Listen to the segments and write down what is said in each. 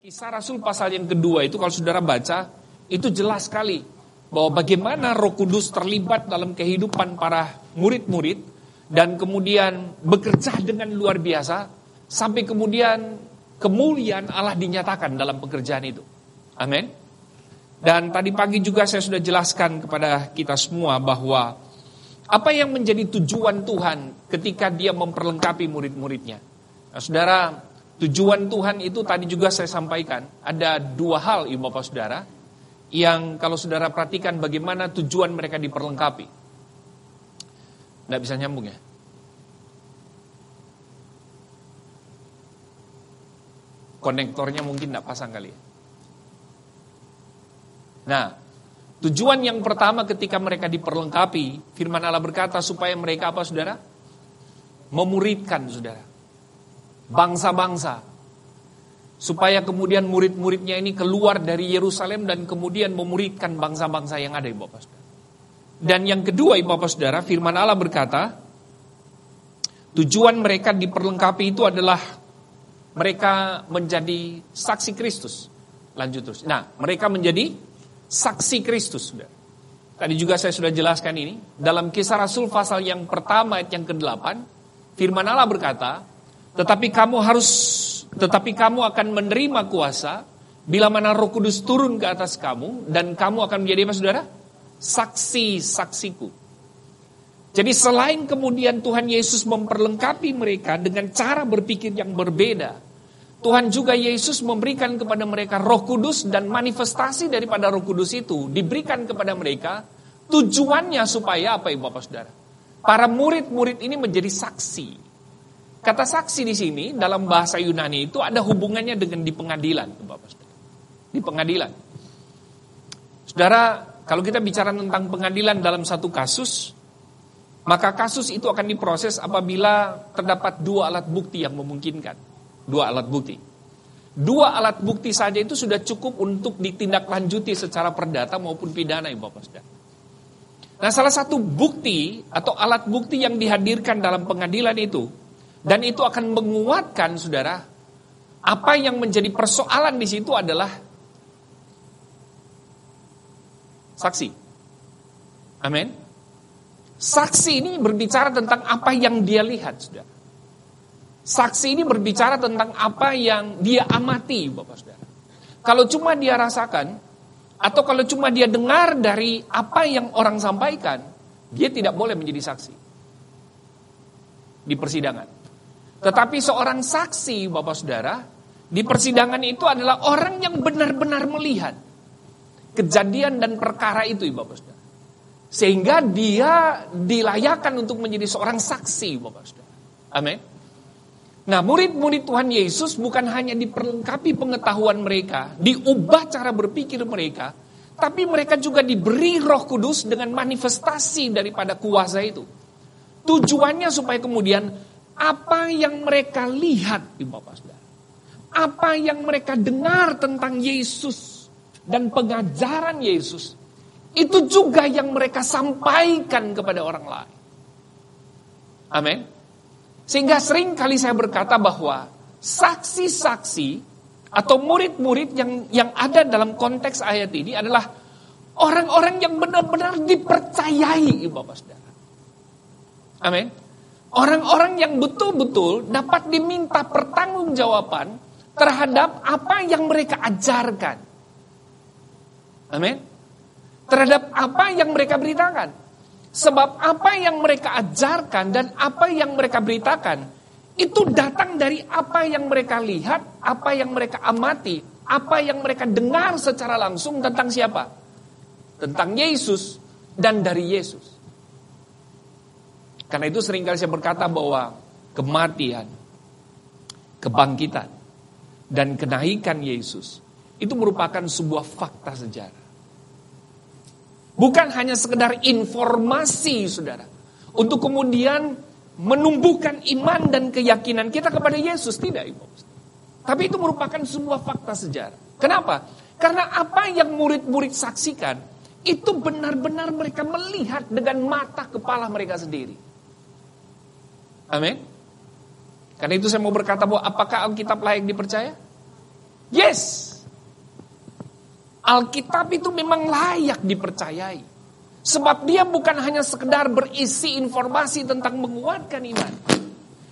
Kisah Rasul pasal yang kedua itu kalau saudara baca, itu jelas sekali bahwa bagaimana Roh Kudus terlibat dalam kehidupan para murid-murid dan kemudian bekerja dengan luar biasa sampai kemudian kemuliaan Allah dinyatakan dalam pekerjaan itu. Amin. Dan tadi pagi juga saya sudah jelaskan kepada kita semua bahwa apa yang menjadi tujuan Tuhan ketika Dia memperlengkapi murid-muridnya. Nah, saudara, tujuan Tuhan itu tadi juga saya sampaikan, ada dua hal ibu bapak saudara, yang kalau saudara perhatikan bagaimana tujuan mereka diperlengkapi. Nggak bisa nyambung ya? Konektornya mungkin nggak pasang kali ya. Nah, tujuan yang pertama ketika mereka diperlengkapi, firman Allah berkata supaya mereka apa saudara? Memuridkan saudara. Bangsa-bangsa, supaya kemudian murid-muridnya ini keluar dari Yerusalem dan kemudian memuridkan bangsa-bangsa yang ada ibu bapak saudara. Dan yang kedua ibu bapak saudara, firman Allah berkata tujuan mereka diperlengkapi itu adalah mereka menjadi saksi Kristus. Lanjut terus. Nah, mereka menjadi saksi Kristus saudara. Tadi juga saya sudah jelaskan ini dalam Kisah Rasul pasal yang pertama ayat yang ke-8, firman Allah berkata, Tetapi kamu akan menerima kuasa bila mana Roh Kudus turun ke atas kamu dan kamu akan menjadi apa saudara? Saksi-saksiku. Jadi selain kemudian Tuhan Yesus memperlengkapi mereka dengan cara berpikir yang berbeda, Tuhan juga Yesus memberikan kepada mereka Roh Kudus dan manifestasi daripada Roh Kudus itu diberikan kepada mereka. Tujuannya supaya apa ibu bapak saudara? Para murid-murid ini menjadi saksi. Kata saksi di sini dalam bahasa Yunani itu ada hubungannya dengan di pengadilan, Bapak Saudara. Di pengadilan. Saudara, kalau kita bicara tentang pengadilan dalam satu kasus, maka kasus itu akan diproses apabila terdapat dua alat bukti yang memungkinkan. Dua alat bukti. Dua alat bukti saja itu sudah cukup untuk ditindaklanjuti secara perdata maupun pidana, Bapak Saudara. Nah, salah satu bukti atau alat bukti yang dihadirkan dalam pengadilan itu, dan itu akan menguatkan saudara, apa yang menjadi persoalan di situ adalah saksi. Amin. Saksi ini berbicara tentang apa yang dia lihat, saudara. Saksi ini berbicara tentang apa yang dia amati, Bapak Saudara. Kalau cuma dia rasakan, atau kalau cuma dia dengar dari apa yang orang sampaikan, dia tidak boleh menjadi saksi di persidangan. Tetapi seorang saksi, Bapak Saudara, di persidangan itu adalah orang yang benar-benar melihat kejadian dan perkara itu, Bapak Saudara. Sehingga dia dilayakkan untuk menjadi seorang saksi, Bapak Saudara. Amin. Nah, murid-murid Tuhan Yesus bukan hanya diperlengkapi pengetahuan mereka, diubah cara berpikir mereka, tapi mereka juga diberi Roh Kudus dengan manifestasi daripada kuasa itu. Tujuannya supaya kemudian apa yang mereka lihat di Bapak Saudara, apa yang mereka dengar tentang Yesus dan pengajaran Yesus, itu juga yang mereka sampaikan kepada orang lain. Amin. Sehingga sering kali saya berkata bahwa saksi-saksi atau murid-murid yang ada dalam konteks ayat ini adalah orang-orang yang benar-benar dipercayai Bapak Saudara. Amin. Orang-orang yang betul-betul dapat diminta pertanggungjawaban terhadap apa yang mereka ajarkan. Amin. Terhadap apa yang mereka beritakan. Sebab apa yang mereka ajarkan dan apa yang mereka beritakan itu datang dari apa yang mereka lihat, apa yang mereka amati, apa yang mereka dengar secara langsung tentang siapa? Tentang Yesus dan dari Yesus. Karena itu seringkali saya berkata bahwa kematian, kebangkitan, dan kenaikan Yesus itu merupakan sebuah fakta sejarah. Bukan hanya sekedar informasi, saudara, untuk kemudian menumbuhkan iman dan keyakinan kita kepada Yesus, tidak, Ibu. Tapi itu merupakan sebuah fakta sejarah. Kenapa? Karena apa yang murid-murid saksikan, itu benar-benar mereka melihat dengan mata kepala mereka sendiri. Amin. Karena itu saya mau berkata bahwa apakah Alkitab layak dipercaya? Yes, Alkitab itu memang layak dipercayai. Sebab dia bukan hanya sekedar berisi informasi tentang menguatkan iman.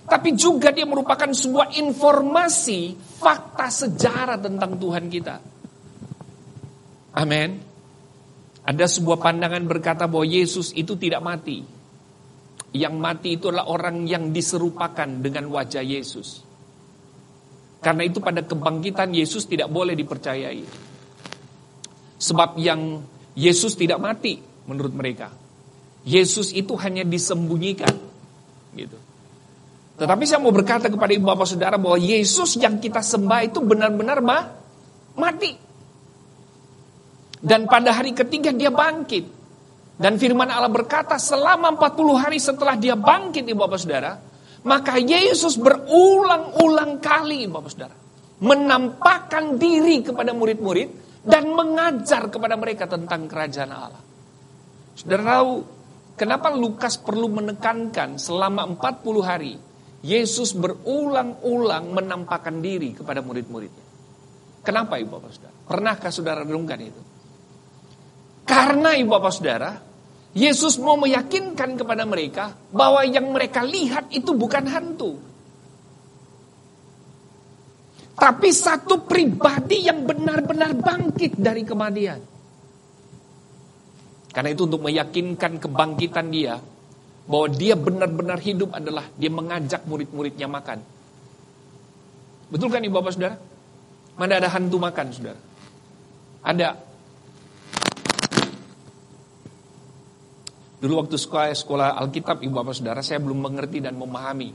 Tapi juga dia merupakan sebuah informasi, fakta sejarah tentang Tuhan kita. Amin. Ada sebuah pandangan berkata bahwa Yesus itu tidak mati. Yang mati itu adalah orang yang diserupakan dengan wajah Yesus. Karena itu pada kebangkitan Yesus tidak boleh dipercayai. Sebab yang Yesus tidak mati menurut mereka. Yesus itu hanya disembunyikan. Gitu. Tetapi saya mau berkata kepada ibu bapak saudara bahwa Yesus yang kita sembah itu benar-benar mati. Dan pada hari ketiga dia bangkit. Dan firman Allah berkata selama 40 hari setelah dia bangkit ibu bapak saudara, maka Yesus berulang-ulang kali ibu bapak saudara menampakkan diri kepada murid-murid dan mengajar kepada mereka tentang kerajaan Allah. Saudara tahu kenapa Lukas perlu menekankan selama 40 hari Yesus berulang-ulang menampakkan diri kepada murid-muridnya. Kenapa ibu bapak saudara? Pernahkah saudara renungkan itu? Karena ibu bapak saudara, Yesus mau meyakinkan kepada mereka bahwa yang mereka lihat itu bukan hantu. Tapi satu pribadi yang benar-benar bangkit dari kematian. Karena itu untuk meyakinkan kebangkitan dia, bahwa dia benar-benar hidup adalah dia mengajak murid-muridnya makan. Betul kan ibu bapak saudara? Mana ada hantu makan saudara? Ada. Dulu waktu sekolah Alkitab ibu bapak saudara, saya belum mengerti dan memahami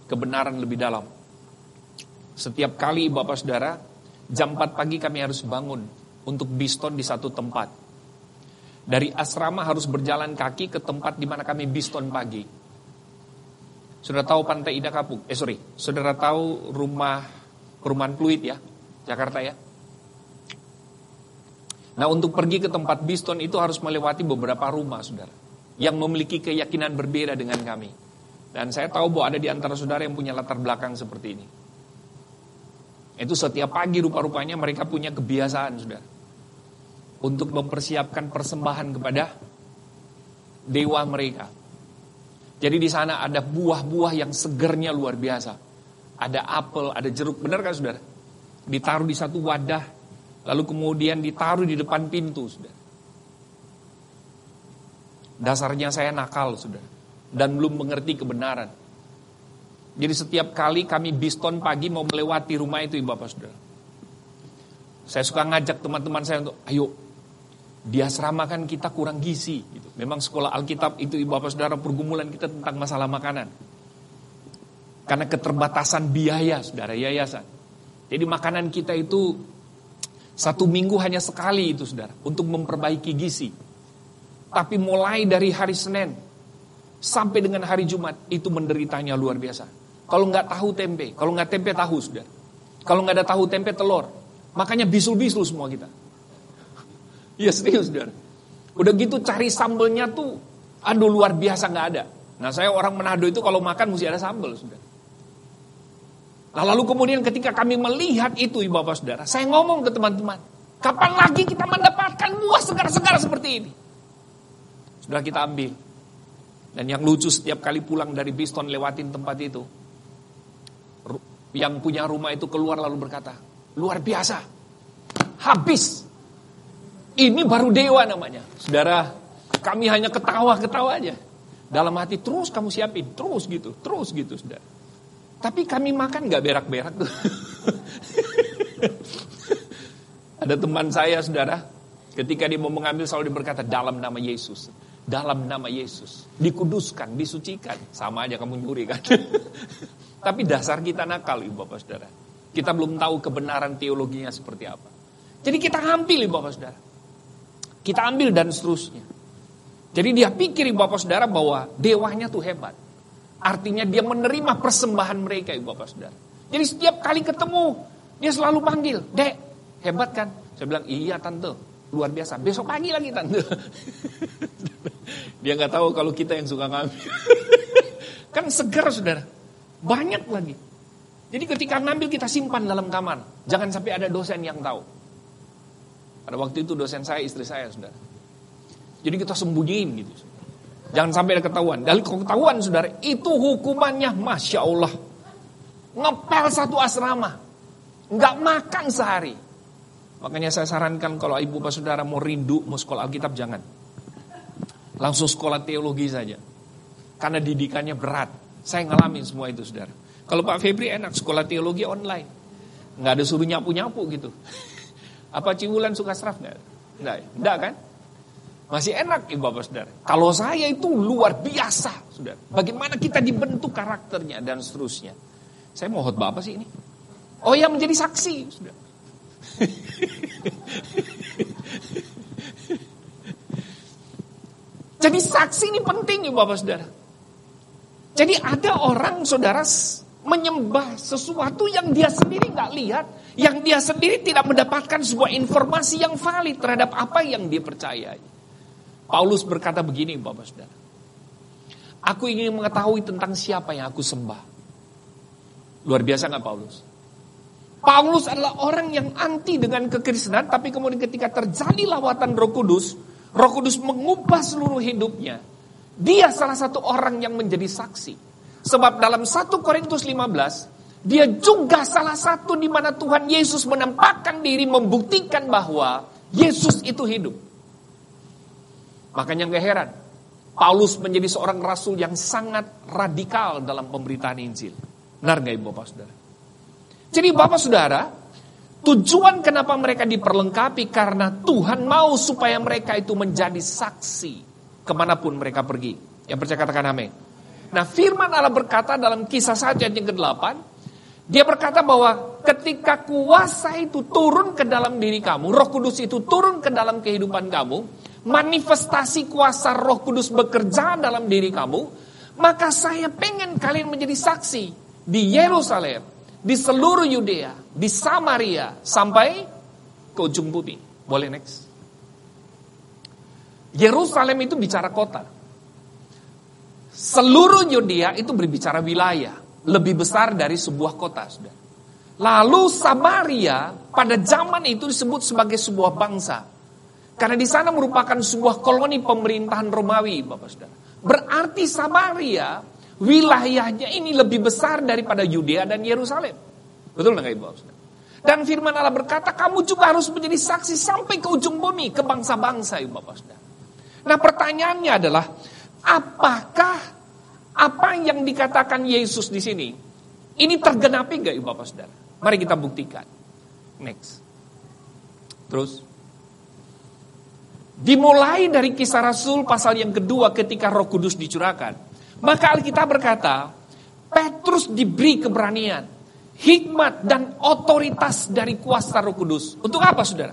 kebenaran lebih dalam. Setiap kali bapak saudara, jam 4 pagi kami harus bangun untuk biston di satu tempat. Dari asrama harus berjalan kaki ke tempat di mana kami biston pagi. Saudara tahu Pantai Indah Kapuk? Saudara tahu perumahan Pluit ya, Jakarta ya. Nah untuk pergi ke tempat biston itu harus melewati beberapa rumah saudara, yang memiliki keyakinan berbeda dengan kami. Dan saya tahu bahwa ada di antara saudara yang punya latar belakang seperti ini. Itu setiap pagi rupa-rupanya mereka punya kebiasaan saudara, untuk mempersiapkan persembahan kepada dewa mereka. Jadi di sana ada buah-buah yang segernya luar biasa. Ada apel, ada jeruk, benar kan saudara? Ditaruh di satu wadah, lalu kemudian ditaruh di depan pintu saudara. Dasarnya saya nakal saudara, dan belum mengerti kebenaran. Jadi setiap kali kami biston pagi mau melewati rumah itu ibu bapak saudara, saya suka ngajak teman-teman saya untuk ayo, di asrama kan kita kurang gizi gitu. Memang sekolah Alkitab itu ibu bapak saudara pergumulan kita tentang masalah makanan. Karena keterbatasan biaya saudara yayasan. Jadi makanan kita itu 1 minggu hanya sekali itu saudara, untuk memperbaiki gizi. Tapi mulai dari hari Senin sampai dengan hari Jumat itu menderitanya luar biasa. Kalau nggak tahu tempe, kalau nggak tempe tahu saudara. Kalau nggak ada tahu tempe telur. Makanya bisul-bisul semua kita. Iya serius saudara. Udah gitu cari sambelnya tuh, aduh luar biasa nggak ada. Nah saya orang Manado itu kalau makan mesti ada sambel saudara. Nah lalu kemudian ketika kami melihat itu ibu bapak saudara, saya ngomong ke teman-teman, kapan lagi kita mendapatkan buah segar-segar seperti ini? Sudah kita ambil. Dan yang lucu setiap kali pulang dari biston lewatin tempat itu, yang punya rumah itu keluar lalu berkata, luar biasa, habis. Ini baru dewa namanya. Saudara, kami hanya ketawa-ketawa aja. Dalam hati terus kamu siapin, terus gitu saudara. Tapi kami makan gak berak-berak tuh. Ada teman saya saudara, ketika dia mau mengambil selalu dia berkata dalam nama Yesus. Dalam nama Yesus, dikuduskan, disucikan. Sama aja kamu nyuri kan. Tapi dasar kita nakal ibu bapak saudara. Kita belum tahu kebenaran teologinya seperti apa. Jadi kita ambil ibu bapak saudara. Kita ambil dan seterusnya. Jadi dia pikir ibu bapak saudara bahwa dewanya tuh hebat. Artinya dia menerima persembahan mereka ibu bapak saudara. Jadi setiap kali ketemu dia selalu panggil, Dek, hebat kan? Saya bilang, iya tante, luar biasa. Besok pagi lagi tante. Dia gak tahu kalau kita yang suka ngambil. Kan segar saudara. Banyak lagi. Jadi ketika ngambil kita simpan dalam kamar. Jangan sampai ada dosen yang tahu. Pada waktu itu dosen saya, istri saya, saudara. Jadi kita sembunyiin gitu. Jangan sampai ada ketahuan. Dan ketahuan, saudara, itu hukumannya Masya Allah. Ngepel satu asrama. Nggak makan sehari. Makanya saya sarankan kalau ibu bapak saudara mau rindu, mau sekolah Alkitab, jangan. Langsung sekolah teologi saja. Karena didikannya berat. Saya ngalamin semua itu, saudara. Kalau Pak Febri enak, sekolah teologi online. Nggak ada suruh nyapu-nyapu gitu. Apa Ciwulan suka seraf nggak? Nggak kan? Masih enak ibu bapak saudara. Kalau saya itu luar biasa, saudara. Bagaimana kita dibentuk karakternya dan seterusnya. Saya mau khotbah apa sih ini? Oh ya, menjadi saksi, saudara. Jadi saksi ini penting ibu bapak saudara. Jadi ada orang saudara menyembah sesuatu yang dia sendiri nggak lihat, yang dia sendiri tidak mendapatkan sebuah informasi yang valid terhadap apa yang dia percayai. Paulus berkata begini bapak saudara. Aku ingin mengetahui tentang siapa yang aku sembah. Luar biasa nggak Paulus? Paulus adalah orang yang anti dengan kekristenan, tapi kemudian ketika terjadi lawatan Roh Kudus mengubah seluruh hidupnya. Dia salah satu orang yang menjadi saksi. Sebab dalam 1 Korintus 15, dia juga salah satu di mana Tuhan Yesus menampakkan diri, membuktikan bahwa Yesus itu hidup. Makanya gak heran, Paulus menjadi seorang rasul yang sangat radikal dalam pemberitaan Injil. Benar gak ibu bapak saudara? Jadi bapak saudara, tujuan kenapa mereka diperlengkapi karena Tuhan mau supaya mereka itu menjadi saksi kemanapun mereka pergi. Yang percaya katakan amin. Nah firman Allah berkata dalam Kisah 1 ayat yang ke-8, dia berkata bahwa ketika kuasa itu turun ke dalam diri kamu, Roh Kudus itu turun ke dalam kehidupan kamu, manifestasi kuasa Roh Kudus bekerja dalam diri kamu, maka saya pengen kalian menjadi saksi di Yerusalem, di seluruh Yudea, di Samaria, sampai ke ujung bumi. Boleh next. Yerusalem itu bicara kota. Seluruh Yudea itu berbicara wilayah. Lebih besar dari sebuah kota, saudara. Lalu Samaria pada zaman itu disebut sebagai sebuah bangsa. Karena di sana merupakan sebuah koloni pemerintahan Romawi, Bapak Saudara. Berarti Samaria wilayahnya ini lebih besar daripada Yudea dan Yerusalem. Betul nggak Ibu Bapak? Dan firman Allah berkata, kamu juga harus menjadi saksi sampai ke ujung bumi, ke bangsa-bangsa Ibu Bapak Saudara. Nah pertanyaannya adalah, apakah apa yang dikatakan Yesus di sini, ini tergenapi nggak Ibu Bapak Saudara? Mari kita buktikan. Next. Terus. Dimulai dari Kisah Rasul pasal yang kedua ketika Roh Kudus dicurahkan. Maka Alkitab berkata, Petrus diberi keberanian, hikmat dan otoritas dari kuasa Roh Kudus. Untuk apa saudara?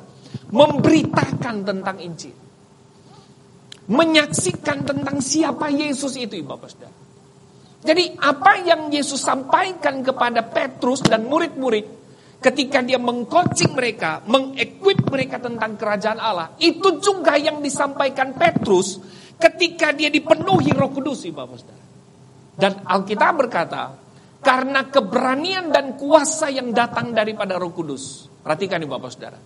Memberitakan tentang Injil. Menyaksikan tentang siapa Yesus itu Bapak Saudara. Jadi apa yang Yesus sampaikan kepada Petrus dan murid-murid ketika dia meng-coaching mereka, meng-equip mereka tentang kerajaan Allah, itu juga yang disampaikan Petrus ketika dia dipenuhi Roh Kudus Bapak Saudara. Dan Alkitab berkata, karena keberanian dan kuasa yang datang daripada Roh Kudus. Perhatikan nih Bapak Saudara.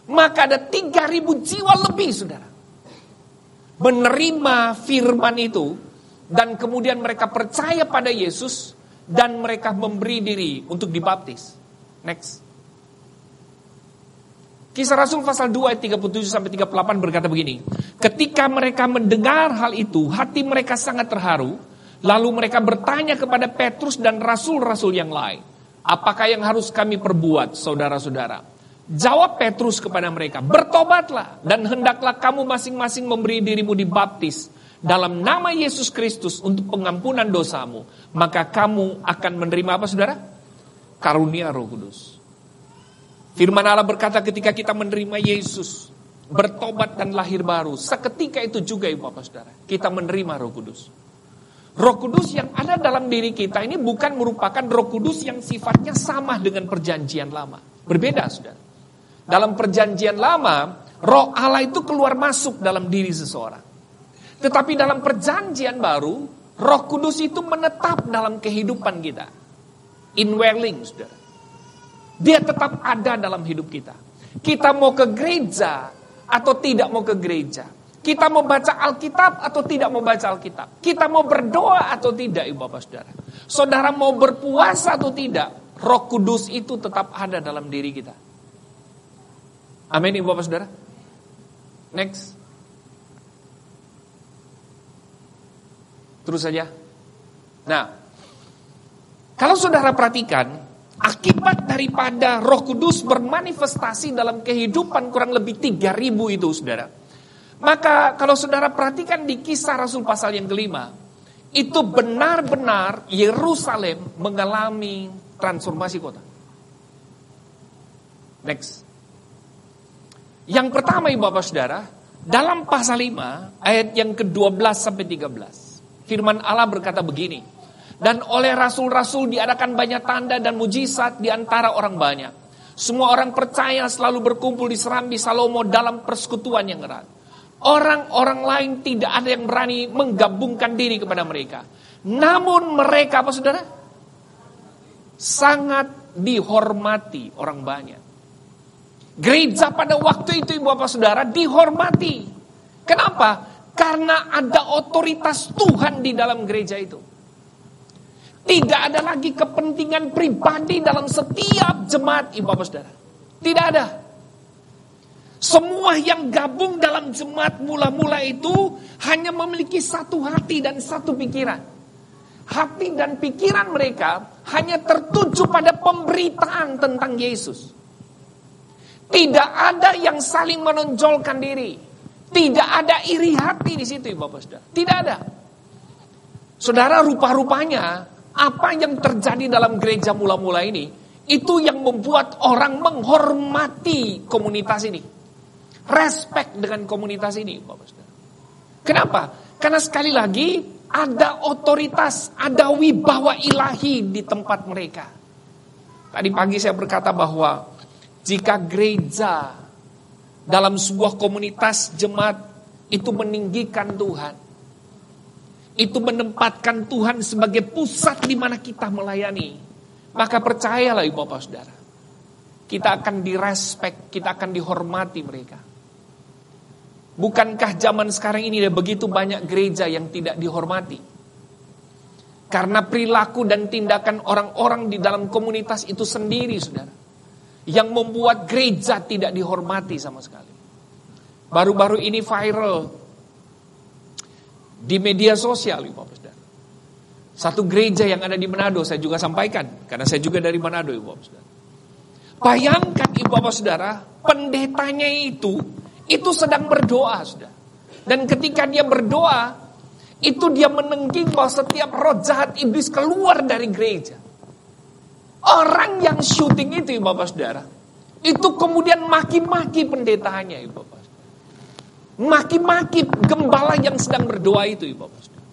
Maka ada 3.000 jiwa lebih Saudara menerima firman itu. Dan kemudian mereka percaya pada Yesus. Dan mereka memberi diri untuk dibaptis. Next. Kisah Rasul pasal 2 ayat 37-38 berkata begini. Ketika mereka mendengar hal itu, hati mereka sangat terharu. Lalu mereka bertanya kepada Petrus dan rasul-rasul yang lain, apakah yang harus kami perbuat, saudara-saudara? Jawab Petrus kepada mereka, bertobatlah dan hendaklah kamu masing-masing memberi dirimu dibaptis dalam nama Yesus Kristus untuk pengampunan dosamu. Maka kamu akan menerima apa saudara? Karunia Roh Kudus. Firman Allah berkata ketika kita menerima Yesus, bertobat dan lahir baru, seketika itu juga ibu bapak saudara, kita menerima Roh Kudus. Roh Kudus yang ada dalam diri kita ini bukan merupakan Roh Kudus yang sifatnya sama dengan perjanjian lama. Berbeda saudara. Dalam perjanjian lama, Roh Allah itu keluar masuk dalam diri seseorang. Tetapi dalam perjanjian baru, Roh Kudus itu menetap dalam kehidupan kita. indwelling, saudara. Dia tetap ada dalam hidup kita. Kita mau ke gereja atau tidak mau ke gereja. Kita mau baca Alkitab atau tidak mau baca Alkitab. Kita mau berdoa atau tidak, ibu bapak saudara. Saudara mau berpuasa atau tidak, Roh Kudus itu tetap ada dalam diri kita. Amin, ibu bapak saudara. Next. Terus saja. Nah, kalau saudara perhatikan, akibat daripada Roh Kudus bermanifestasi dalam kehidupan kurang lebih 3.000 itu, saudara. Maka kalau saudara perhatikan di Kisah Rasul pasal yang kelima, itu benar-benar Yerusalem mengalami transformasi kota. Next. Yang pertama, ibu bapak saudara, dalam pasal 5 ayat yang ke-12 sampai 13. Firman Allah berkata begini, dan oleh rasul-rasul diadakan banyak tanda dan mujizat di antara orang banyak. Semua orang percaya selalu berkumpul di Serambi Salomo dalam persekutuan yang erat. Orang-orang lain tidak ada yang berani menggabungkan diri kepada mereka. Namun mereka, apa saudara? Sangat dihormati orang banyak. Gereja pada waktu itu, ibu bapak saudara, dihormati. Kenapa? Karena ada otoritas Tuhan di dalam gereja itu. Tidak ada lagi kepentingan pribadi dalam setiap jemaat, ibu bapak saudara. Tidak ada. Semua yang gabung dalam jemaat mula-mula itu hanya memiliki satu hati dan satu pikiran. Hati dan pikiran mereka hanya tertuju pada pemberitaan tentang Yesus. Tidak ada yang saling menonjolkan diri. Tidak ada iri hati di situ, ibu bapak saudara. Tidak ada. Saudara, rupa-rupanya apa yang terjadi dalam gereja mula-mula ini, itu yang membuat orang menghormati komunitas ini. Respect dengan komunitas ini, ibu bapak saudara. Kenapa? Karena sekali lagi ada otoritas, ada wibawa ilahi di tempat mereka. Tadi pagi saya berkata bahwa jika gereja dalam sebuah komunitas jemaat itu meninggikan Tuhan, itu menempatkan Tuhan sebagai pusat di mana kita melayani, maka percayalah ibu bapak saudara, kita akan direspek, kita akan dihormati mereka. Bukankah zaman sekarang ini ada begitu banyak gereja yang tidak dihormati? Karena perilaku dan tindakan orang-orang di dalam komunitas itu sendiri, saudara, yang membuat gereja tidak dihormati sama sekali. Baru-baru ini viral di media sosial, ibu bapak saudara. Satu gereja yang ada di Manado, saya juga sampaikan, karena saya juga dari Manado, ibu bapak saudara. Bayangkan ibu bapak saudara, pendetanya itu sedang berdoa, saudara. Dan ketika dia berdoa, itu dia menengging bahwa setiap roh jahat iblis keluar dari gereja. Orang yang syuting itu, ibu bapak saudara, itu kemudian maki-maki pendetanya, ibu bapak saudara. Maki-maki gembala yang sedang berdoa itu, ibu bapak saudara.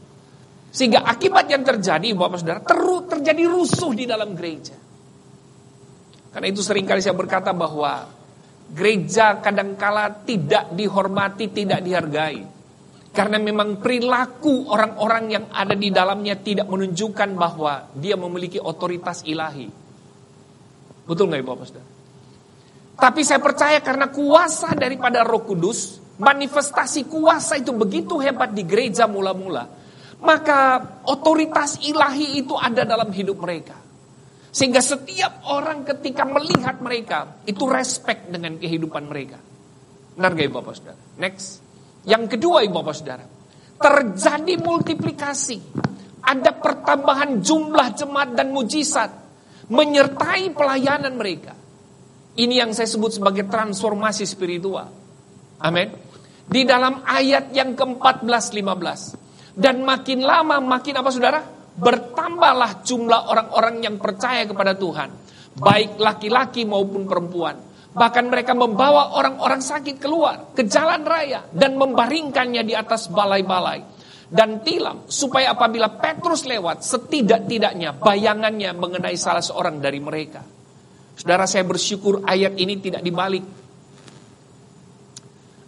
Sehingga akibat yang terjadi, ibu bapak saudara, terjadi rusuh di dalam gereja. Karena itu seringkali saya berkata bahwa gereja kadangkala tidak dihormati, tidak dihargai. Karena memang perilaku orang-orang yang ada di dalamnya tidak menunjukkan bahwa dia memiliki otoritas ilahi. Betul gak ibu bapak saudara? Tapi saya percaya karena kuasa daripada Roh Kudus, manifestasi kuasa itu begitu hebat di gereja mula-mula, maka otoritas ilahi itu ada dalam hidup mereka. Sehingga setiap orang ketika melihat mereka, itu respect dengan kehidupan mereka. Benar gak ibu bapak saudara? Next. Yang kedua ibu bapak saudara, terjadi multiplikasi. Ada pertambahan jumlah jemaat dan mujizat menyertai pelayanan mereka. Ini yang saya sebut sebagai transformasi spiritual. Amin. Di dalam ayat yang ke-14, 15. Dan makin lama makin apa saudara? Bertambahlah jumlah orang-orang yang percaya kepada Tuhan, baik laki-laki maupun perempuan. Bahkan mereka membawa orang-orang sakit keluar ke jalan raya dan membaringkannya di atas balai-balai dan tilam, supaya apabila Petrus lewat, setidak-tidaknya bayangannya mengenai salah seorang dari mereka. Saudara, saya bersyukur ayat ini tidak dibalik.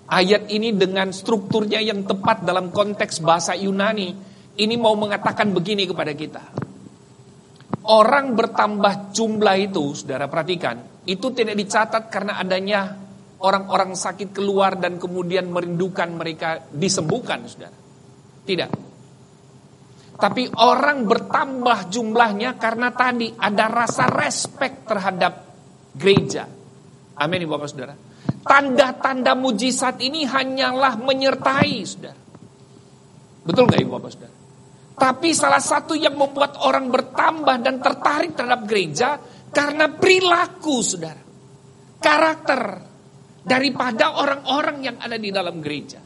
Ayat ini dengan strukturnya yang tepat dalam konteks bahasa Yunani, ini mau mengatakan begini kepada kita. orang bertambah jumlah itu, saudara perhatikan, itu tidak dicatat karena adanya orang-orang sakit keluar dan kemudian merindukan mereka disembuhkan, saudara. Tidak. Tapi orang bertambah jumlahnya karena tadi ada rasa respek terhadap gereja. Amin, Bapak Saudara. Tanda-tanda mujizat ini hanyalah menyertai, saudara. Betul gak Bapak Saudara? Tapi salah satu yang membuat orang bertambah dan tertarik terhadap gereja karena perilaku, saudara. Karakter daripada orang-orang yang ada di dalam gereja.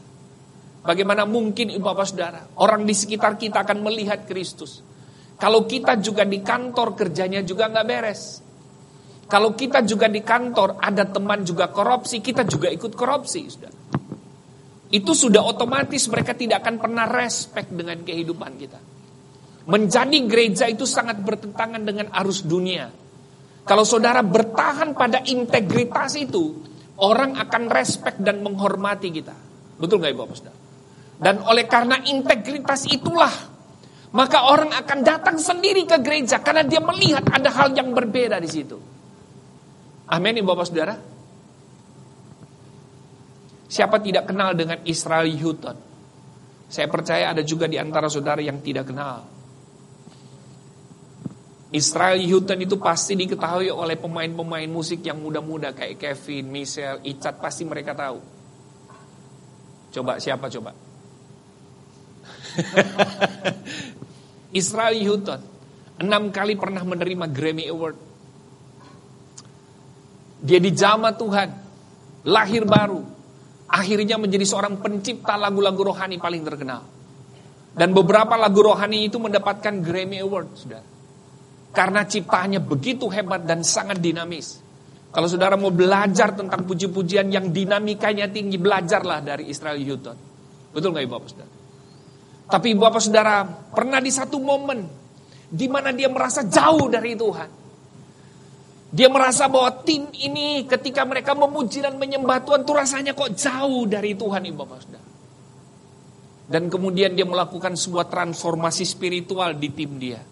Bagaimana mungkin Bapak Saudara, orang di sekitar kita akan melihat Kristus. Kalau kita juga di kantor kerjanya juga gak beres. Kalau kita juga di kantor ada teman juga korupsi, kita juga ikut korupsi, saudara. Itu sudah otomatis mereka tidak akan pernah respect dengan kehidupan kita. Menjadi gereja itu sangat bertentangan dengan arus dunia. Kalau saudara bertahan pada integritas itu, orang akan respect dan menghormati kita. Betul gak Bapak Saudara? Dan oleh karena integritas itulah, maka orang akan datang sendiri ke gereja karena dia melihat ada hal yang berbeda di situ. Amin, Bapak Saudara. Siapa tidak kenal dengan Israel Houghton? Saya percaya ada juga di antara saudara yang tidak kenal. Israel Houghton itu pasti diketahui oleh pemain-pemain musik yang muda-muda kayak Kevin, Michelle, Icat, pasti mereka tahu. Coba siapa coba? Israel Houghton 6 kali pernah menerima Grammy Award. Dia dijamah Tuhan, lahir baru, akhirnya menjadi seorang pencipta lagu-lagu rohani paling terkenal. Dan beberapa lagu rohani itu mendapatkan Grammy Award, saudara. Karena ciptaannya begitu hebat dan sangat dinamis. Kalau saudara mau belajar tentang puji-pujian yang dinamikanya tinggi, belajarlah dari Israel Houghton. Betul gak Bapak Saudara? Tapi Bapak Saudara, pernah di satu momen di mana dia merasa jauh dari Tuhan. Dia merasa bahwa tim ini ketika mereka memuji dan menyembah Tuhan itu rasanya kok jauh dari Tuhan, Bapak Saudara. Dan kemudian dia melakukan sebuah transformasi spiritual di tim dia.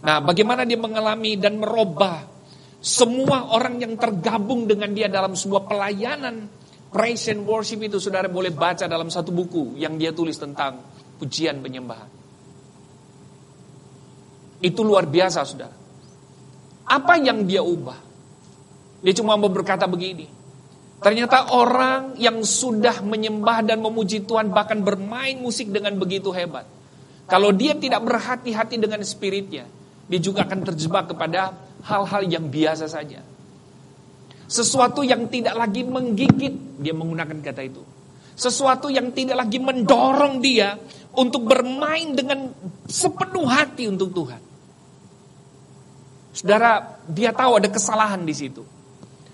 Nah, bagaimana dia mengalami dan merubah semua orang yang tergabung dengan dia dalam sebuah pelayanan praise and worship itu, saudara boleh baca dalam satu buku yang dia tulis tentang pujian penyembahan. Itu luar biasa, saudara. Apa yang dia ubah? Dia cuma mau berkata begini. Ternyata orang yang sudah menyembah dan memuji Tuhan bahkan bermain musik dengan begitu hebat. Kalau dia tidak berhati-hati dengan spiritnya, dia juga akan terjebak kepada hal-hal yang biasa saja. Sesuatu yang tidak lagi menggigit, dia menggunakan kata itu. Sesuatu yang tidak lagi mendorong dia untuk bermain dengan sepenuh hati untuk Tuhan. Saudara, dia tahu ada kesalahan di situ.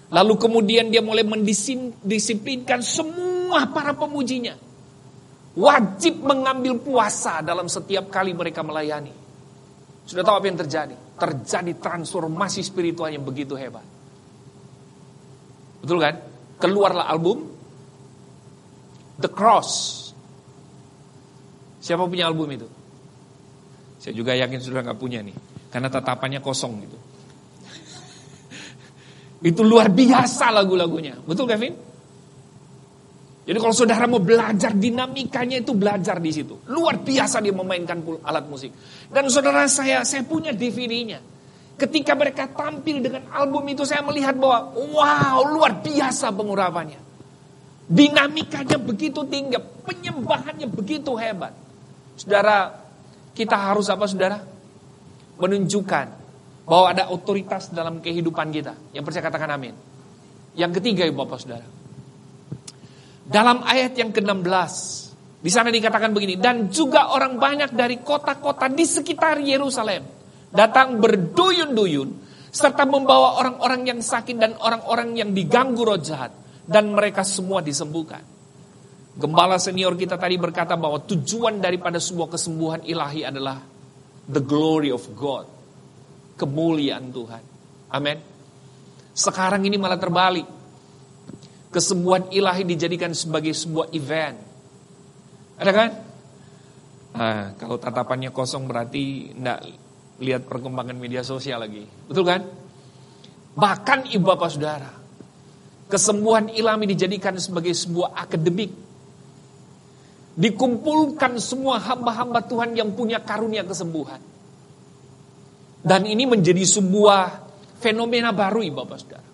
Lalu kemudian dia mulai mendisiplinkan semua para pemujinya. Wajib mengambil puasa dalam setiap kali mereka melayani. Sudah tahu apa yang terjadi? Terjadi transformasi spiritual yang begitu hebat. Betul kan? Keluarlah album The Cross. Siapa punya album itu? Saya juga yakin sudah gak punya nih, karena tatapannya kosong gitu. Itu luar biasa lagu-lagunya. Betul Kevin? Jadi kalau saudara mau belajar dinamikanya itu belajar di situ. Luar biasa dia memainkan alat musik. Dan saudara saya punya DVD-nya. Ketika mereka tampil dengan album itu, saya melihat bahwa wow, luar biasa pengurapannya. Dinamikanya begitu tinggi, penyembahannya begitu hebat. Saudara, kita harus apa saudara? Menunjukkan bahwa ada otoritas dalam kehidupan kita. Yang percaya katakan amin. Yang ketiga Bapak Saudara. Dalam ayat yang ke-16, di sana dikatakan begini, dan juga orang banyak dari kota-kota di sekitar Yerusalem datang berduyun-duyun serta membawa orang-orang yang sakit dan orang-orang yang diganggu roh jahat, dan mereka semua disembuhkan. Gembala senior kita tadi berkata bahwa tujuan daripada sebuah kesembuhan ilahi adalah the glory of God, kemuliaan Tuhan. Amin. Sekarang ini malah terbalik. Kesembuhan ilahi dijadikan sebagai sebuah event. Ada kan? Nah, kalau tatapannya kosong berarti Lihat perkembangan media sosial lagi. Betul kan? Bahkan ibu bapak saudara, kesembuhan ilami dijadikan sebagai sebuah akademik. Dikumpulkan semua hamba-hamba Tuhan yang punya karunia kesembuhan. Dan ini menjadi sebuah fenomena baru ibu bapak saudara.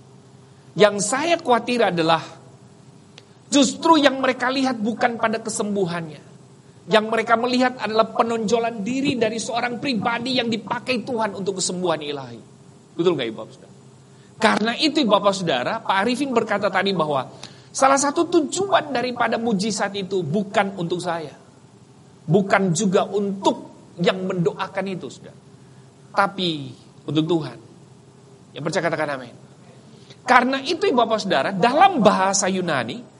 Yang saya khawatir adalah justru yang mereka lihat bukan pada kesembuhannya. Yang mereka melihat adalah penonjolan diri dari seorang pribadi yang dipakai Tuhan untuk kesembuhan ilahi. Betul gak ibu bapak saudara? Karena itu ibu bapak saudara, Pak Arifin berkata tadi bahwa salah satu tujuan daripada mujizat itu bukan untuk saya. Bukan juga untuk yang mendoakan itu, saudara. Tapi untuk Tuhan. Yang percaya katakan amin. Karena itu ibu bapak saudara, dalam bahasa Yunani,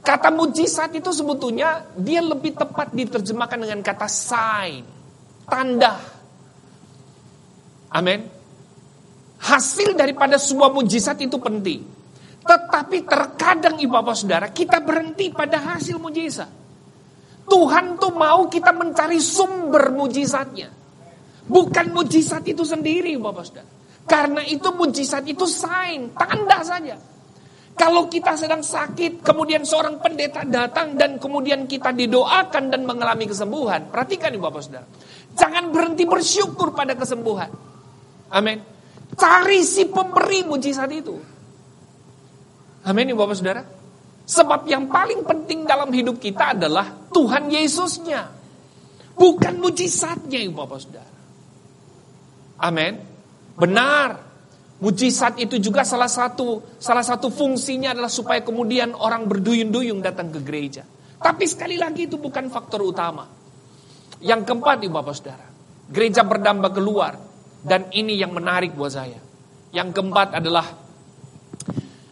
kata mujizat itu sebetulnya dia lebih tepat diterjemahkan dengan kata sign, tanda. Amin. Hasil daripada sebuah mujizat itu penting. Tetapi terkadang ibu bapak saudara, kita berhenti pada hasil mujizat. Tuhan tuh mau kita mencari sumber mujizatnya. Bukan mujizat itu sendiri ibu bapak saudara. Karena itu mujizat itu sign, tanda saja. Kalau kita sedang sakit, kemudian seorang pendeta datang dan kemudian kita didoakan dan mengalami kesembuhan. Perhatikan ibu bapak saudara. Jangan berhenti bersyukur pada kesembuhan. Amin. Cari si pemberi mujizat itu. Amin ibu bapak saudara. Sebab yang paling penting dalam hidup kita adalah Tuhan Yesusnya. Bukan mujizatnya ibu bapak saudara. Amin. Benar. Mujizat itu juga salah satu fungsinya adalah supaya kemudian orang berduyun-duyung datang ke gereja. Tapi sekali lagi itu bukan faktor utama. Yang keempat ibu bapak saudara, gereja berdambah keluar. Dan ini yang menarik buat saya. Yang keempat adalah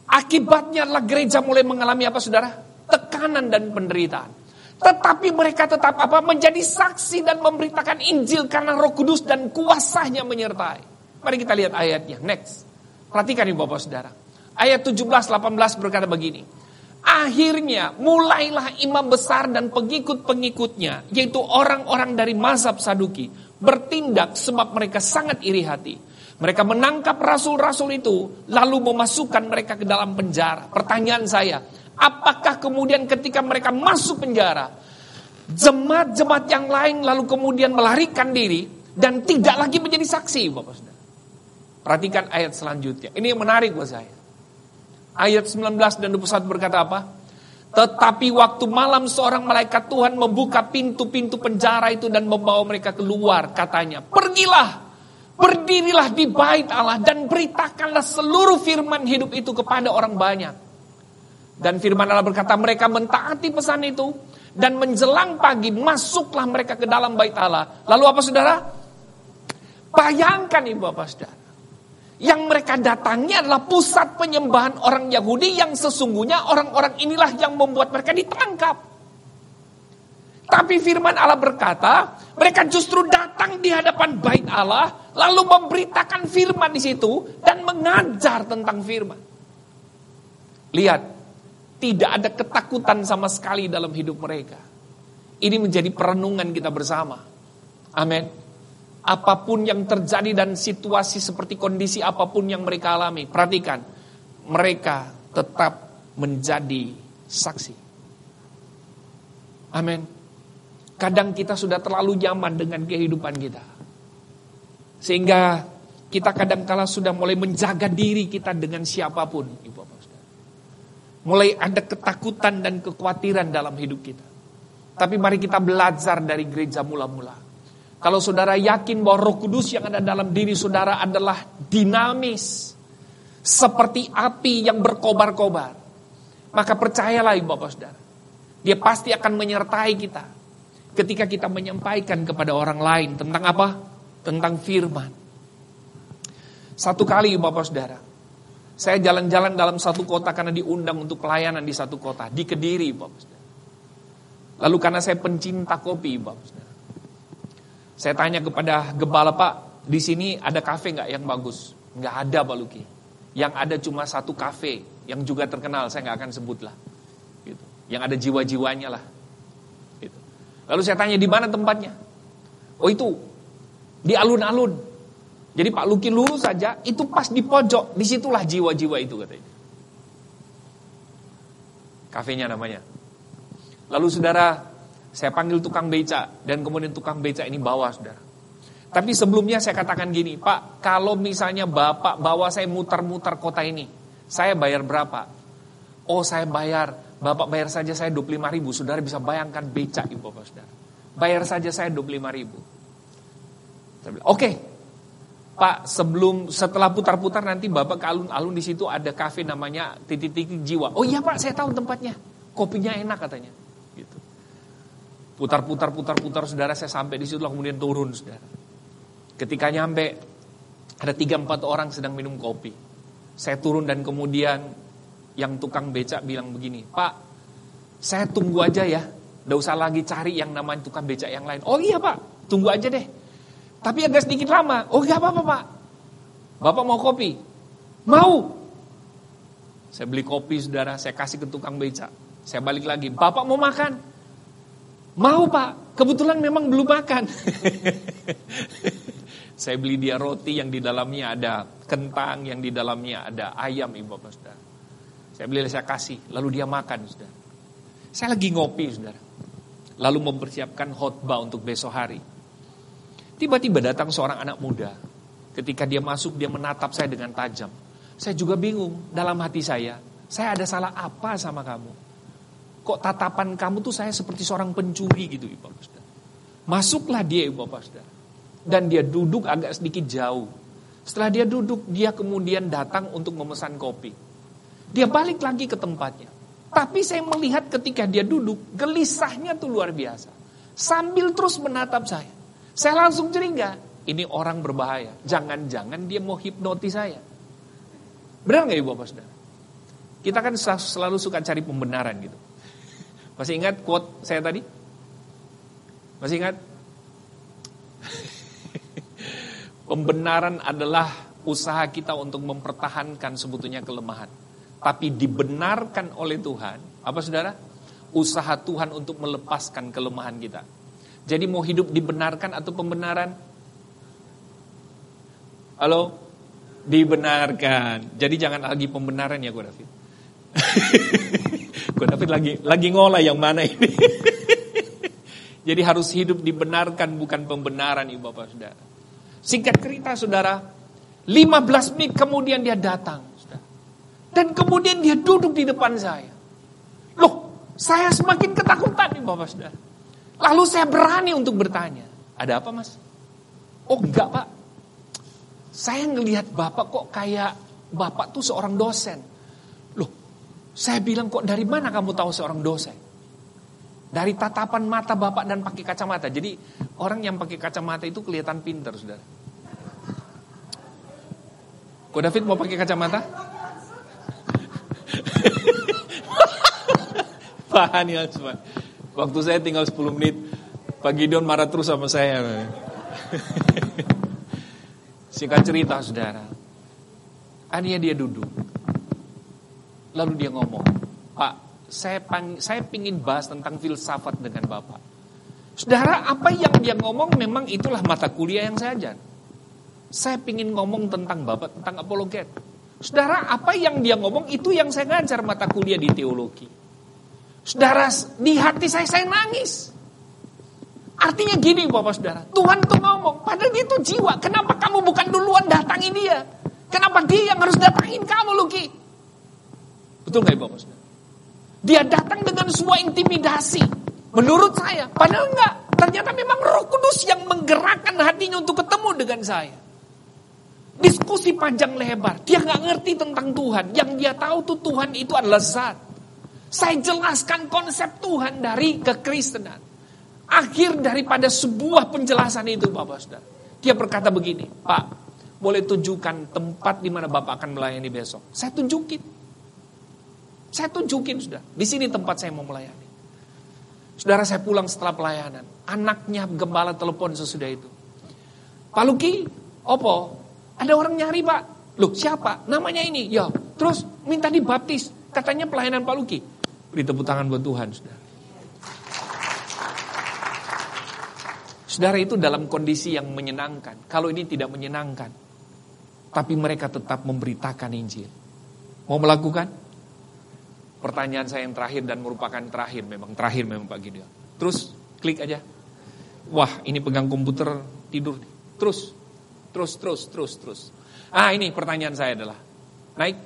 akibatnya adalah gereja mulai mengalami apa saudara? Tekanan dan penderitaan. Tetapi mereka tetap menjadi saksi dan memberitakan Injil karena Roh Kudus dan kuasanya menyertai. Mari kita lihat ayatnya. Next. Perhatikan ibu bapak saudara. Ayat 17-18 berkata begini. Akhirnya mulailah imam besar dan pengikut-pengikutnya, yaitu orang-orang dari mazhab Saduki, bertindak sebab mereka sangat iri hati. Mereka menangkap rasul-rasul itu, lalu memasukkan mereka ke dalam penjara. Pertanyaan saya, apakah kemudian ketika mereka masuk penjara, jemaat-jemaat yang lain lalu kemudian melarikan diri dan tidak lagi menjadi saksi, bapak saudara? Perhatikan ayat selanjutnya. Ini yang menarik buat saya. Ayat 19 dan 21 berkata apa? Tetapi waktu malam seorang malaikat Tuhan membuka pintu-pintu penjara itu dan membawa mereka keluar. Katanya, pergilah, berdirilah di bait Allah dan beritakanlah seluruh firman hidup itu kepada orang banyak. Dan firman Allah berkata, mereka mentaati pesan itu. Dan menjelang pagi masuklah mereka ke dalam bait Allah. Lalu apa saudara? Bayangkan ibu bapak saudara. Yang mereka datangi adalah pusat penyembahan orang Yahudi yang sesungguhnya orang-orang inilah yang membuat mereka ditangkap. Tapi firman Allah berkata, mereka justru datang di hadapan bait Allah, lalu memberitakan firman di situ dan mengajar tentang firman. Lihat, tidak ada ketakutan sama sekali dalam hidup mereka. Ini menjadi perenungan kita bersama. Amin. Apapun yang terjadi dan situasi seperti kondisi apapun yang mereka alami, perhatikan, mereka tetap menjadi saksi. Amin. Kadang kita sudah terlalu nyaman dengan kehidupan kita, sehingga kita kadang-kala sudah mulai menjaga diri kita dengan siapapun, ibu bapak saudara. Mulai ada ketakutan dan kekhawatiran dalam hidup kita. Tapi mari kita belajar dari gereja mula-mula. Kalau saudara yakin bahwa Roh Kudus yang ada dalam diri saudara adalah dinamis, seperti api yang berkobar-kobar, maka percayalah ibu bapak saudara, dia pasti akan menyertai kita ketika kita menyampaikan kepada orang lain tentang apa? Tentang firman. Satu kali ibu bapak saudara, saya jalan-jalan dalam satu kota karena diundang untuk pelayanan di satu kota, di Kediri ibu bapak saudara. Lalu karena saya pencinta kopi ibu bapak saudara, saya tanya kepada gembala, Pak, di sini ada kafe nggak yang bagus? Nggak ada, Pak Luki. Yang ada cuma satu kafe yang juga terkenal, saya nggak akan sebut lah. Gitu. Yang ada jiwa-jiwanya lah. Gitu. Lalu saya tanya di mana tempatnya? Oh itu di alun-alun. Jadi Pak Luki lurus saja, itu pas di pojok, disitulah jiwa-jiwa itu katanya. Kafenya namanya. Lalu saudara, saya panggil tukang beca, dan kemudian tukang beca ini bawa saudara. Tapi sebelumnya saya katakan gini, Pak, kalau misalnya Bapak bawa saya muter-muter kota ini, saya bayar berapa? Oh saya bayar, Bapak bayar saja saya 25.000, saudara bisa bayangkan beca ibu Bapak saudara. Bayar saja saya 25.000. Saya bilang, oke. Pak, setelah putar-putar nanti Bapak ke alun-alun, di situ ada kafe namanya Titik-Titik Jiwa. Oh iya Pak, saya tahu tempatnya. Kopinya enak katanya. Gitu. Putar, saudara, saya sampai di situ kemudian turun, saudara. Ketika nyampe, ada 3-4 orang sedang minum kopi. Saya turun dan kemudian yang tukang becak bilang begini, Pak, saya tunggu aja ya. Nggak usah lagi cari yang namanya tukang becak yang lain. Oh iya Pak, tunggu aja deh. Tapi agak sedikit lama. Oh gak apa-apa Pak. Bapak mau kopi? Mau. Saya beli kopi saudara, saya kasih ke tukang becak. Saya balik lagi, Bapak mau makan? Mau Pak, kebetulan memang belum makan. Saya beli dia roti yang di dalamnya ada kentang, yang di dalamnya ada ayam ibu bapak saudara. Saya beli, saya kasih, lalu dia makan saudara. Saya lagi ngopi saudara. Lalu mempersiapkan khotbah untuk besok hari. Tiba-tiba datang seorang anak muda. Ketika dia masuk, dia menatap saya dengan tajam. Saya juga bingung dalam hati saya ada salah apa sama kamu? Kok tatapan kamu tuh saya seperti seorang pencuri gitu ibu bapak saudara. Masuklah dia ibu bapak saudara. Dan dia duduk agak sedikit jauh. Setelah dia duduk, dia kemudian datang untuk memesan kopi. Dia balik lagi ke tempatnya. Tapi saya melihat ketika dia duduk, gelisahnya tuh luar biasa. Sambil terus menatap saya. Saya langsung curiga, ini orang berbahaya. Jangan-jangan dia mau hipnotis saya. Benar gak ibu bapak saudara? Kita kan selalu suka cari pembenaran gitu. Masih ingat quote saya tadi? Masih ingat? Pembenaran adalah usaha kita untuk mempertahankan sebetulnya kelemahan. Tapi dibenarkan oleh Tuhan, apa saudara? Usaha Tuhan untuk melepaskan kelemahan kita. Jadi mau hidup dibenarkan atau pembenaran? Halo? Dibenarkan. Jadi jangan lagi pembenaran ya Ko David. Ko David lagi ngolah yang mana ini? Jadi harus hidup dibenarkan bukan pembenaran ibu bapak saudara. Singkat cerita saudara, 15 menit kemudian dia datang saudara. Dan kemudian dia duduk di depan saya. Loh, saya semakin ketakutan ibu bapak saudara. Lalu saya berani untuk bertanya, ada apa mas? Oh enggak pak, saya ngelihat bapak kok kayak bapak tuh seorang dosen. Loh, saya bilang kok dari mana kamu tahu seorang dosen? Dari tatapan mata bapak dan pakai kacamata. Jadi orang yang pakai kacamata itu kelihatan pintar saudara. Ko David mau pakai kacamata? Pak ya semua. Waktu saya tinggal 10 menit, Pak Gideon marah terus sama saya. Singkat cerita saudara, akhirnya dia duduk. Lalu dia ngomong, Pak, saya pingin bahas tentang filsafat dengan Bapak. Saudara, apa yang dia ngomong memang itulah mata kuliah yang saya ajar. Saya pingin ngomong tentang Bapak, tentang apologet. Saudara, apa yang dia ngomong itu yang saya ngajar mata kuliah di teologi. Saudara, di hati saya nangis. Artinya gini Bapak Saudara, Tuhan tuh ngomong, padahal dia tuh jiwa. Kenapa kamu bukan duluan datangi dia? Kenapa dia yang harus datangin kamu Luki? Betul gak Bapak Saudara? Dia datang dengan sebuah intimidasi. Menurut saya, padahal enggak. Ternyata memang Roh Kudus yang menggerakkan hatinya untuk ketemu dengan saya. Diskusi panjang lebar. Dia gak ngerti tentang Tuhan. Yang dia tahu tuh Tuhan itu adalah zat. Saya jelaskan konsep Tuhan dari kekristenan. Akhir daripada sebuah penjelasan itu Bapak Saudara, dia berkata begini, Pak, boleh tunjukkan tempat di mana Bapak akan melayani besok? Saya tunjukin Saudara. Di sini tempat saya mau melayani. Saudara, saya pulang setelah pelayanan. Anaknya gembala telepon sesudah itu. Pak Luki, opo? Ada orang nyari Pak. Loh siapa? Namanya ini. Ya, terus minta dibaptis. Katanya pelayanan Pak Luki. Beri tepuk tangan buat Tuhan, saudara. Saudara, itu dalam kondisi yang menyenangkan. Kalau ini tidak menyenangkan, tapi mereka tetap memberitakan Injil. Mau melakukan? Pertanyaan saya yang terakhir dan merupakan terakhir memang Pak Gideon. Terus klik aja. Wah, ini pegang komputer tidur. Terus. Ini pertanyaan saya adalah, naik.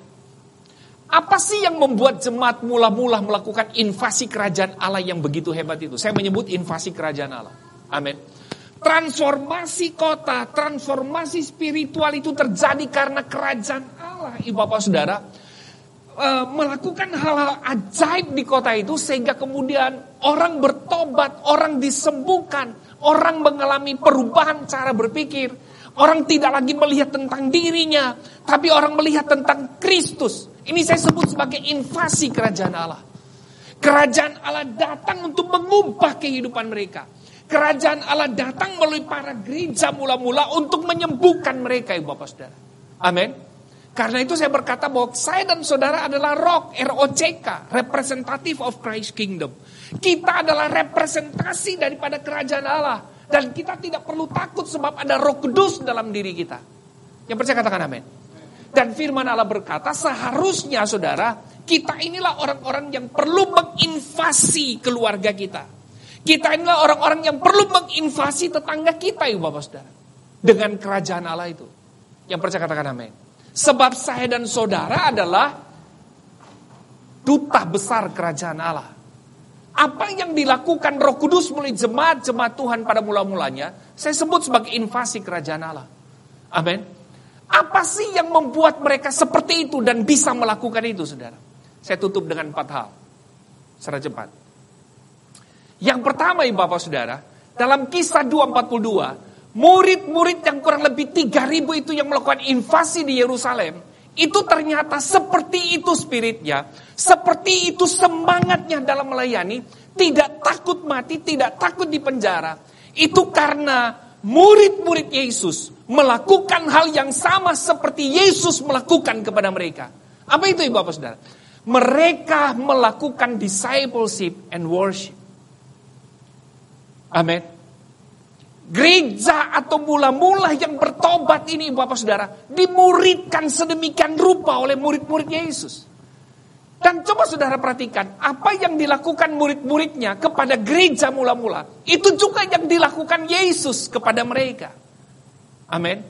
Apa sih yang membuat jemaat mula-mula melakukan invasi kerajaan Allah yang begitu hebat itu? Saya menyebut invasi kerajaan Allah. Amin. Transformasi kota, transformasi spiritual itu terjadi karena kerajaan Allah, ibu bapak saudara, melakukan hal-hal ajaib di kota itu sehingga kemudian orang bertobat, orang disembuhkan, orang mengalami perubahan cara berpikir, orang tidak lagi melihat tentang dirinya, tapi orang melihat tentang Kristus. Ini saya sebut sebagai invasi kerajaan Allah. Kerajaan Allah datang untuk mengubah kehidupan mereka. Kerajaan Allah datang melalui para gereja mula-mula untuk menyembuhkan mereka, ibu bapak saudara. Amin. Karena itu saya berkata bahwa saya dan saudara adalah ROCK, Representative of Christ Kingdom. Kita adalah representasi daripada kerajaan Allah. Dan kita tidak perlu takut sebab ada Roh Kudus dalam diri kita. Yang percaya katakan amin. Dan firman Allah berkata seharusnya saudara, kita inilah orang-orang yang perlu menginvasi keluarga kita. Kita inilah orang-orang yang perlu menginvasi tetangga kita, ibu bapak saudara. Dengan kerajaan Allah itu. Yang percaya katakan amin. Sebab saya dan saudara adalah duta besar kerajaan Allah. Apa yang dilakukan Roh Kudus melalui jemaat-jemaat Tuhan pada mula-mulanya, saya sebut sebagai invasi kerajaan Allah. Amin. Apa sih yang membuat mereka seperti itu dan bisa melakukan itu, saudara? Saya tutup dengan 4 hal. Secara cepat. Yang pertama, ibu bapak saudara, dalam Kisah 2:42, murid-murid yang kurang lebih 3.000 itu yang melakukan invasi di Yerusalem, itu ternyata seperti itu spiritnya, seperti itu semangatnya dalam melayani, tidak takut mati, tidak takut di penjara. Itu karena murid-murid Yesus melakukan hal yang sama seperti Yesus melakukan kepada mereka. Apa itu ibu bapak saudara? Mereka melakukan discipleship and worship. Amin. Gereja atau mula-mula yang bertobat ini bapak saudara dimuridkan sedemikian rupa oleh murid-murid Yesus. Dan coba saudara perhatikan apa yang dilakukan murid-muridnya kepada gereja mula-mula, itu juga yang dilakukan Yesus kepada mereka. Amin.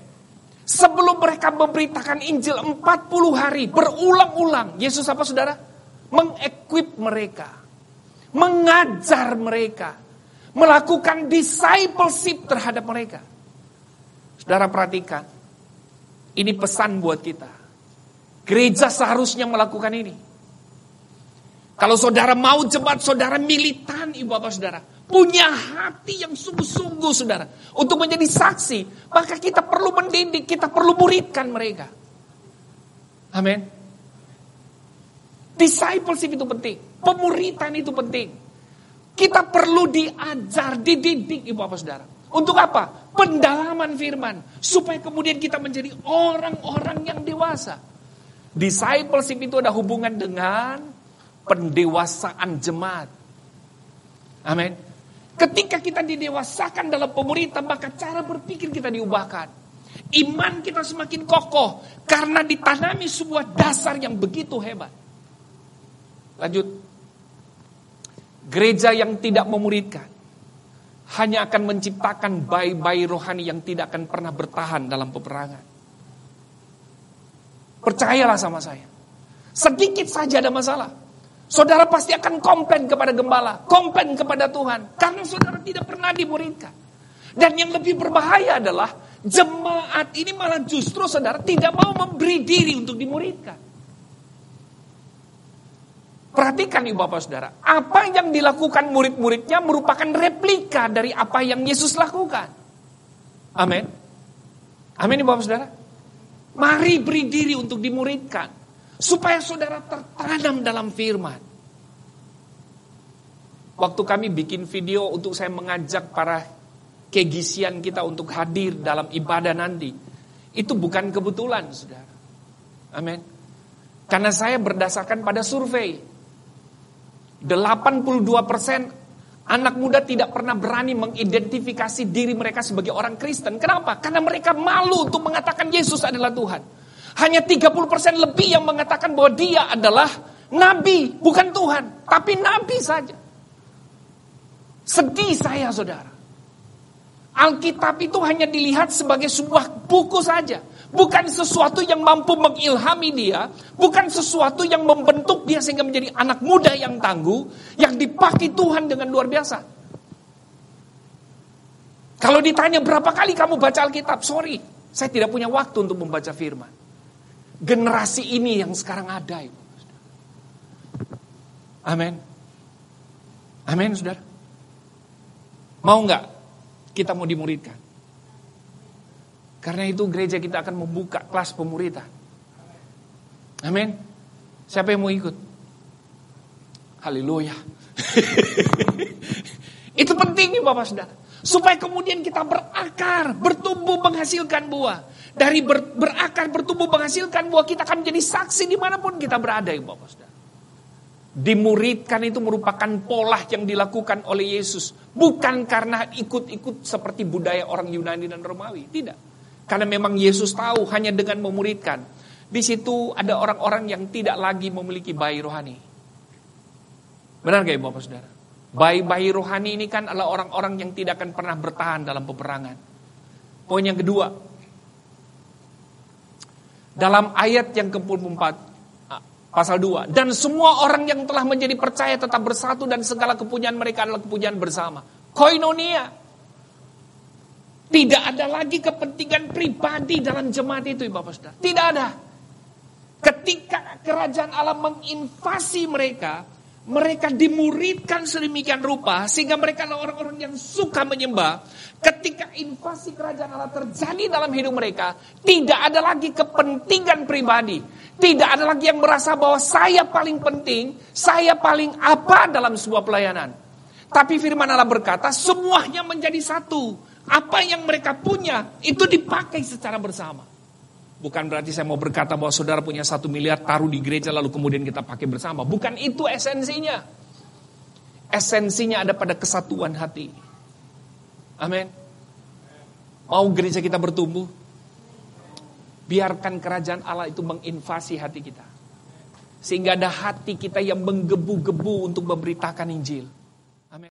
Sebelum mereka memberitakan Injil 40 hari berulang-ulang, Yesus apa saudara? Mengequip mereka, mengajar mereka, melakukan discipleship terhadap mereka. Saudara perhatikan, ini pesan buat kita. Gereja seharusnya melakukan ini. Kalau saudara mau jemaat saudara militan, ibu bapak saudara, punya hati yang sungguh-sungguh saudara, untuk menjadi saksi, maka kita perlu mendidik, kita perlu muridkan mereka. Amin. Discipleship itu penting, pemuritan itu penting. Kita perlu diajar, dididik ibu bapak saudara. Untuk apa? Pendalaman firman. Supaya kemudian kita menjadi orang-orang yang dewasa. Discipleship itu ada hubungan dengan pendewasaan jemaat. Amin. Ketika kita didewasakan dalam pemuritan, maka cara berpikir kita diubahkan. Iman kita semakin kokoh. Karena ditanami sebuah dasar yang begitu hebat. Lanjut. Gereja yang tidak memuridkan hanya akan menciptakan bayi-bayi rohani yang tidak akan pernah bertahan dalam peperangan. Percayalah sama saya. Sedikit saja ada masalah, saudara pasti akan komplain kepada gembala, komplain kepada Tuhan, karena saudara tidak pernah dimuridkan. Dan yang lebih berbahaya adalah jemaat ini malah justru saudara tidak mau memberi diri untuk dimuridkan. Perhatikan ibu bapak saudara, apa yang dilakukan murid-muridnya merupakan replika dari apa yang Yesus lakukan. Amin. Amin ibu bapak saudara. Mari beri diri untuk dimuridkan, supaya saudara tertanam dalam firman. Waktu kami bikin video untuk saya mengajak para kegisian kita untuk hadir dalam ibadah nanti, itu bukan kebetulan saudara. Amin. Karena saya berdasarkan pada survei, 82% Anak muda tidak pernah berani mengidentifikasi diri mereka sebagai orang Kristen. Kenapa? Karena mereka malu untuk mengatakan Yesus adalah Tuhan. Hanya 30% lebih yang mengatakan bahwa dia adalah nabi, bukan Tuhan, tapi nabi saja. Sedih saya, saudara. Alkitab itu hanya dilihat sebagai sebuah buku saja. Bukan sesuatu yang mampu mengilhami dia, bukan sesuatu yang membentuk dia sehingga menjadi anak muda yang tangguh, yang dipakai Tuhan dengan luar biasa. Kalau ditanya berapa kali kamu baca Alkitab, sorry, saya tidak punya waktu untuk membaca firman. Generasi ini yang sekarang ada, Ibu. Amin. Amin, saudara. Mau nggak kita mau dimuridkan? Karena itu gereja kita akan membuka kelas pemuridan. Amin. Siapa yang mau ikut? Haleluya. Itu penting nih Bapak Saudara. Supaya kemudian kita berakar, bertumbuh, menghasilkan buah. Dari berakar, bertumbuh, menghasilkan buah, kita akan menjadi saksi dimanapun kita berada ya Bapak Saudara. Dimuridkan itu merupakan pola yang dilakukan oleh Yesus. Bukan karena ikut-ikut seperti budaya orang Yunani dan Romawi. Tidak. Karena memang Yesus tahu hanya dengan memuridkan. Di situ ada orang-orang yang tidak lagi memiliki bayi rohani. Benar gak ya Bapak Saudara? Bayi-bayi rohani ini kan adalah orang-orang yang tidak akan pernah bertahan dalam peperangan. Poin yang kedua. Dalam ayat yang ke-24, pasal 2. Dan semua orang yang telah menjadi percaya tetap bersatu dan segala kepunyaan mereka adalah kepunyaan bersama. Koinonia. Tidak ada lagi kepentingan pribadi dalam jemaat itu, Bapak Saudara. Tidak ada. Ketika kerajaan Allah menginvasi mereka, mereka dimuridkan sedemikian rupa, sehingga mereka adalah orang-orang yang suka menyembah. Ketika invasi kerajaan Allah terjadi dalam hidup mereka, tidak ada lagi kepentingan pribadi. Tidak ada lagi yang merasa bahwa saya paling penting, saya paling apa dalam sebuah pelayanan. Tapi firman Allah berkata, semuanya menjadi satu. Apa yang mereka punya itu dipakai secara bersama. Bukan berarti saya mau berkata bahwa saudara punya 1 miliar taruh di gereja lalu kemudian kita pakai bersama. Bukan itu esensinya. Esensinya ada pada kesatuan hati. Amin. Mau gereja kita bertumbuh? Biarkan kerajaan Allah itu menginvasi hati kita. Sehingga ada hati kita yang menggebu-gebu untuk memberitakan Injil.